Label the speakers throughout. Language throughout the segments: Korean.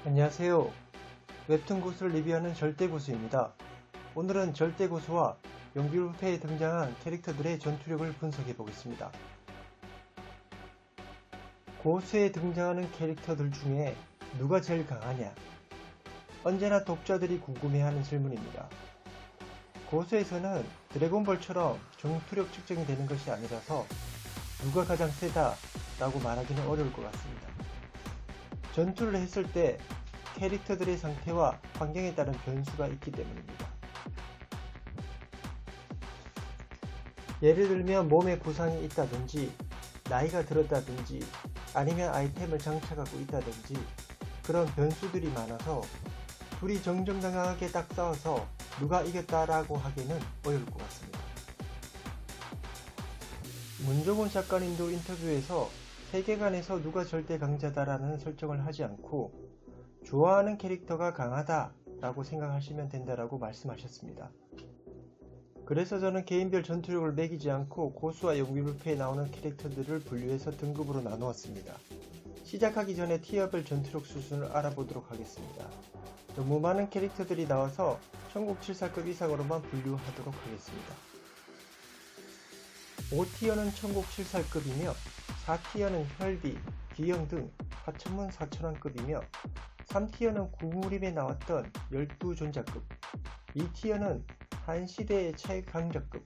Speaker 1: 안녕하세요. 웹툰 고수를 리뷰하는 절대고수입니다. 오늘은 절대고수와 용비루페에 등장한 캐릭터들의 전투력을 분석해보겠습니다. 고수에 등장하는 캐릭터들 중에 누가 제일 강하냐? 언제나 독자들이 궁금해하는 질문입니다. 고수에서는 드래곤볼처럼 전투력 측정이 되는 것이 아니라서 누가 가장 세다 라고 말하기는 어려울 것 같습니다. 전투를 했을 때 캐릭터들의 상태와 환경에 따른 변수가 있기 때문입니다. 예를 들면 몸에 부상이 있다든지 나이가 들었다든지 아니면 아이템을 장착하고 있다든지 그런 변수들이 많아서 둘이 정정당당하게 딱 싸워서 누가 이겼다라고 하기는 어려울 것 같습니다. 문정훈 작가님도 인터뷰에서 세계관에서 누가 절대 강자다라는 설정을 하지 않고 좋아하는 캐릭터가 강하다 라고 생각하시면 된다라고 말씀하셨습니다. 그래서 저는 개인별 전투력을 매기지 않고 고수와 용비루페에 나오는 캐릭터들을 분류해서 등급으로 나누었습니다. 시작하기 전에 티어별 전투력 수준을 알아보도록 하겠습니다. 너무 많은 캐릭터들이 나와서 천국칠사급 이상으로만 분류하도록 하겠습니다. 5티어는 천국칠사급이며 4티어는 혈비, 기형 등 하천문 4천왕급이며 3티어는 구무림에 나왔던 12존자급, 2티어는 한시대의 최강자급,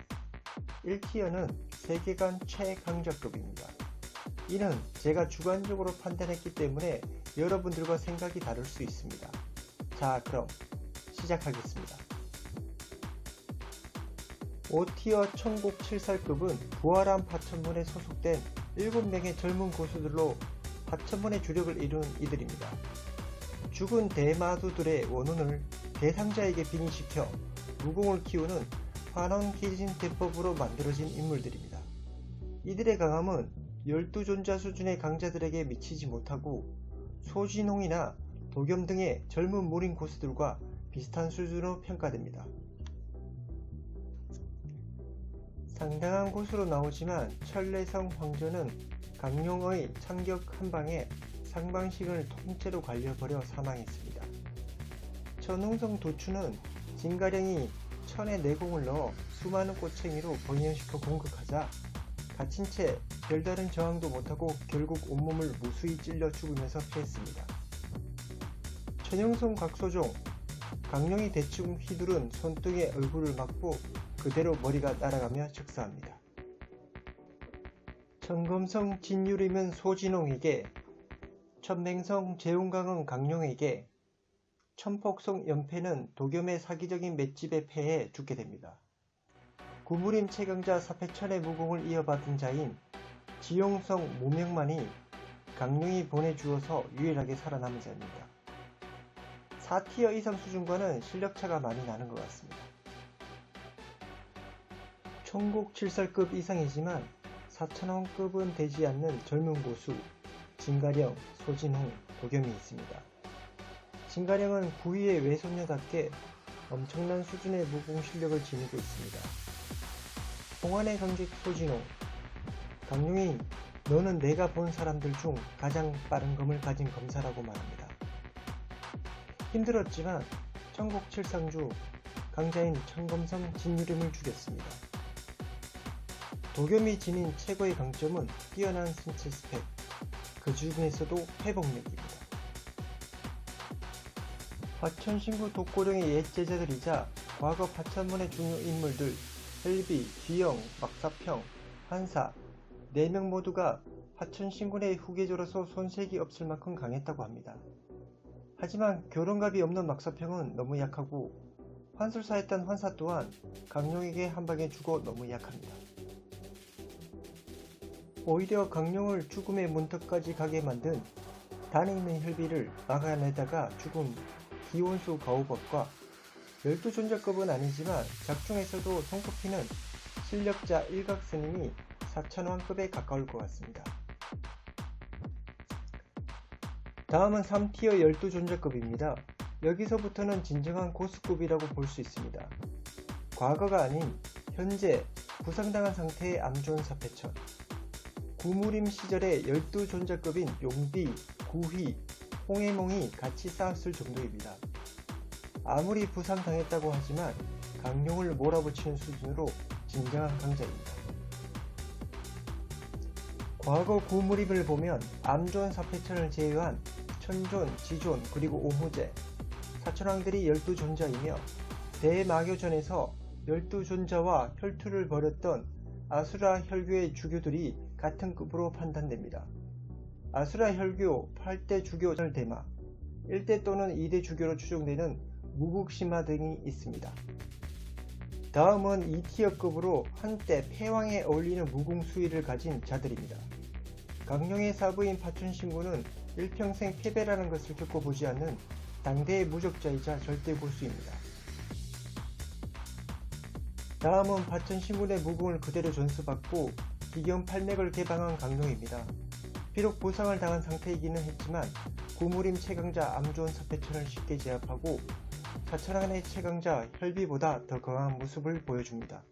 Speaker 1: 1티어는 세계관 최강자급입니다. 이는 제가 주관적으로 판단했기 때문에 여러분들과 생각이 다를 수 있습니다. 자, 그럼 시작하겠습니다. 5티어 천국칠살급은 부활한 파천문에 소속된 7명의 젊은 고수들로 파천문의 주력을 이룬 이들입니다. 죽은 대마두들의 원혼을 대상자에게 빙의시켜 무공을 키우는 환원기진 대법으로 만들어진 인물들입니다. 이들의 강함은 12존자 수준의 강자들에게 미치지 못하고 소진홍이나 도겸 등의 젊은 무림 고수들과 비슷한 수준으로 평가됩니다. 상당한 고수로 나오지만 천례성 황전은 강룡의 참격 한방에 상반신을 통째로 갈려버려 사망했습니다. 천홍성 도추는 진가령이 천에 내공을 넣어 수많은 꼬챙이로 번연시켜 공격하자 갇힌 채 별다른 저항도 못하고 결국 온몸을 무수히 찔려 죽으면서 피했습니다. 천용성 곽소종, 강룡이 대충 휘두른 손등에 얼굴을 맞고 그대로 머리가 날아가며 즉사합니다. 천검성 진유림은 소진홍에게, 천맹성 재운강은 강룡에게, 천폭성 연패는 도겸의 사기적인 맷집에 패해 죽게 됩니다. 구무림 최강자 사패천의 무공을 이어받은 자인 지용성 무명만이 강룡이 보내주어서 유일하게 살아남은 자입니다. 4티어 이상 수준과는 실력차가 많이 나는 것 같습니다. 천국칠살급 이상이지만 4천원급은 되지 않는 젊은 고수 진가령, 소진홍, 도겸이 있습니다. 진가령은 구위의 외손녀답게 엄청난 수준의 무공 실력을 지니고 있습니다. 홍안의 강객 소진홍, 강룡이 너는 내가 본 사람들 중 가장 빠른 검을 가진 검사라고 말합니다. 힘들었지만 천국칠상주 강자인 천검성 진유림을 죽였습니다. 도겸이 지닌 최고의 강점은 뛰어난 신체 스펙, 그 중에서도 회복력입니다. 화천신구 독고령의 옛 제자들이자 과거 파천문의 중요 인물들 헬비, 귀영, 막사평, 한사 4명 모두가 화천신군의 후계자로서 손색이 없을 만큼 강했다고 합니다. 하지만 교론갑이 없는 막사평은 너무 약하고 환술사했던 환사 또한 강룡에게 한방에 죽어 너무 약합니다. 오히려 강룡을 죽음의 문턱까지 가게 만든 단에 있는 혈비를 막아내다가 죽은 기원수 거우법과 12존자급은 아니지만 작중에서도 손꼽히는 실력자 일각스님이 4천왕급에 가까울 것 같습니다. 다음은 3티어 12존자급입니다. 여기서부터는 진정한 고수급이라고 볼 수 있습니다. 과거가 아닌 현재 부상당한 상태의 암존 사패천, 구무림 시절의 12존자급인 용비, 구휘, 홍해몽이 같이 싸웠을 정도입니다. 아무리 부상당했다고 하지만 강룡을 몰아붙이는 수준으로 진정한 강자입니다. 과거 구무림을 보면 암존 사패천을 제외한 천존, 지존, 그리고 오무제, 사천왕들이 12존자이며 대마교전에서 12존자와 혈투를 벌였던 아수라 혈교의 주교들이 같은 급으로 판단됩니다. 아수라 혈교 8대 주교 대마, 1대 또는 2대 주교로 추정되는 무국신마 등이 있습니다. 다음은 2티어급으로 한때 패왕에 어울리는 무궁수위를 가진 자들입니다. 강룡의 사부인 파춘신구는 일평생 패배라는 것을 겪어보지 않는 당대의 무적자이자 절대 고수입니다. 다음은 파천신군의 무궁을 그대로 전수받고 기경팔맥을 개방한 강룡입니다. 비록 부상을 당한 상태이기는 했지만 구무림 최강자 암존 사패천을 쉽게 제압하고 사천왕의 최강자 혈비보다 더 강한 모습을 보여줍니다.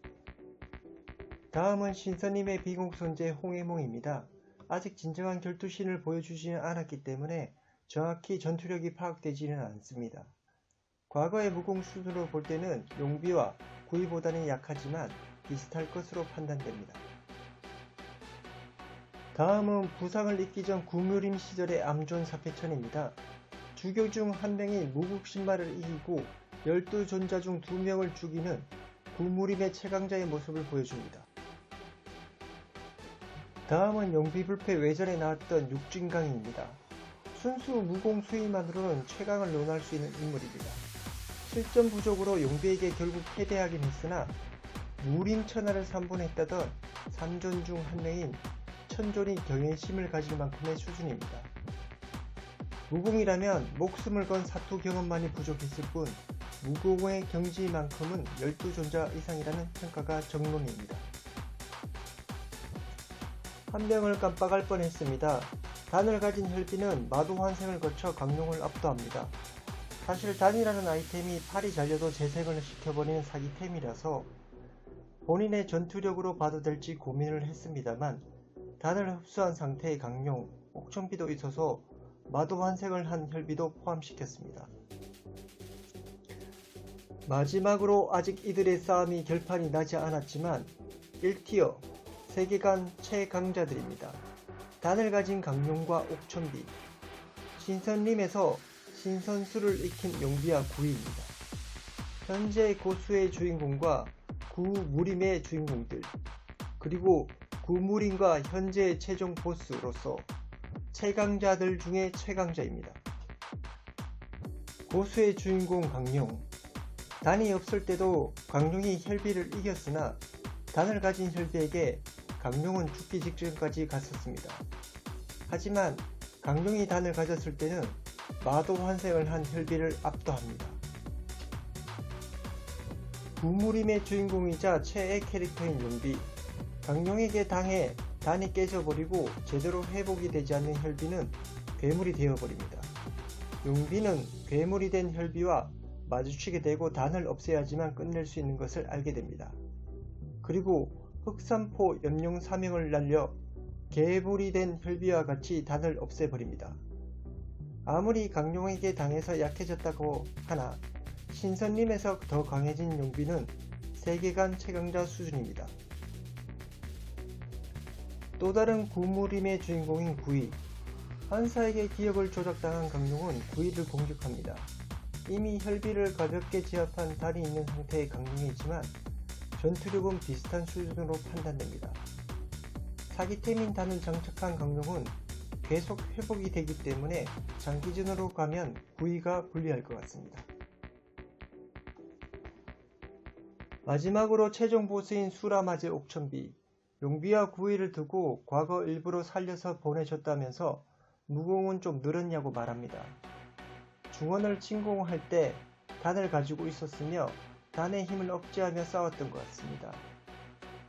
Speaker 1: 다음은 신선님의 비공손제 홍해몽입니다. 아직 진정한 결투신을 보여주지는 않았기 때문에 정확히 전투력이 파악되지는 않습니다. 과거의 무공 수준으로 볼 때는 용비와 구이보다는 약하지만 비슷할 것으로 판단됩니다. 다음은 부상을 입기 전 구무림 시절의 암존 사패천입니다. 주교 중 한 명이 무국신마를 이기고 12존자 중 2명을 죽이는 구무림의 최강자의 모습을 보여줍니다. 다음은 용비불패 외전에 나왔던 육진강입니다. 순수 무공 수위만으로는 최강을 논할 수 있는 인물입니다. 실전 부족으로 용비에게 결국 패배하긴 했으나 무림천하를 3분했다던 3존 중 한 명인 천존이 경외심을 가질 만큼의 수준입니다. 무공이라면 목숨을 건 사투 경험만이 부족했을 뿐 무공의 경지만큼은 12존자 이상이라는 평가가 정론입니다. 한 명을 깜빡할 뻔했습니다. 단을 가진 혈비는 마도환생을 거쳐 강룡을 압도합니다. 사실 단이라는 아이템이 팔이 잘려도 재생을 시켜버리는 사기템이라서 본인의 전투력으로 봐도 될지 고민을 했습니다만 단을 흡수한 상태의 강룡, 옥천비도 있어서 마도환생을 한 혈비도 포함시켰습니다. 마지막으로 아직 이들의 싸움이 결판이 나지 않았지만 1티어 세계관 최강자들입니다. 단을 가진 강룡과 옥천비, 신선림에서 신선수를 익힌 용비와 구이입니다. 현재 고수의 주인공과 구무림의 주인공들, 그리고 구무림과 현재의 최종 보스로서 최강자들 중에 최강자입니다. 고수의 주인공 강룡, 단이 없을 때도 강룡이 혈비를 이겼으나 단을 가진 혈비에게 강룡은 죽기 직전까지 갔었습니다. 하지만 강룡이 단을 가졌을 때는 마도환생을 한 혈비를 압도합니다. 구무림의 주인공이자 최애 캐릭터인 용비, 강룡에게 당해 단이 깨져버리고 제대로 회복이 되지 않는 혈비는 괴물이 되어버립니다. 용비는 괴물이 된 혈비와 마주치게 되고 단을 없애야지만 끝낼 수 있는 것을 알게 됩니다. 그리고 흑산포 염룡 사명을 날려 괴물이 된 혈비와 같이 단을 없애버립니다. 아무리 강룡에게 당해서 약해졌다고 하나 신선림에서 더 강해진 용비는 세계관 최강자 수준입니다. 또 다른 구무림의 주인공인 구이, 한사에게 기억을 조작당한 강룡은 구이를 공격합니다. 이미 혈비를 가볍게 제압한 단이 있는 상태의 강룡이지만 전투력은 비슷한 수준으로 판단됩니다. 사기템인 단을 장착한 강룡은 계속 회복이 되기 때문에 장기전으로 가면 구이가 불리할 것 같습니다. 마지막으로 최종 보스인 수라마제 옥천비, 용비와 구이를 두고 과거 일부러 살려서 보내줬다면서 무공은 좀 늘었냐고 말합니다. 중원을 침공할 때 단을 가지고 있었으며 단의 힘을 억제하며 싸웠던 것 같습니다.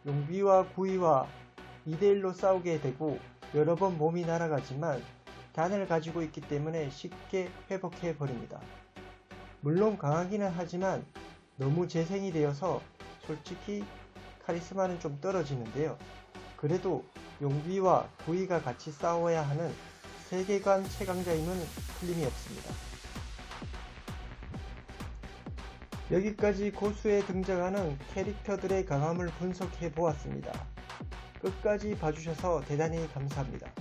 Speaker 1: 용비와 구이와 2대1로 싸우게 되고 여러 번 몸이 날아가지만 단을 가지고 있기 때문에 쉽게 회복해버립니다. 물론 강하기는 하지만 너무 재생이 되어서 솔직히 카리스마는 좀 떨어지는데요. 그래도 용비와 구이가 같이 싸워야 하는 세계관 최강자임은 틀림이 없습니다. 여기까지 고수에 등장하는 캐릭터들의 강함을 분석해 보았습니다. 끝까지 봐주셔서 대단히 감사합니다.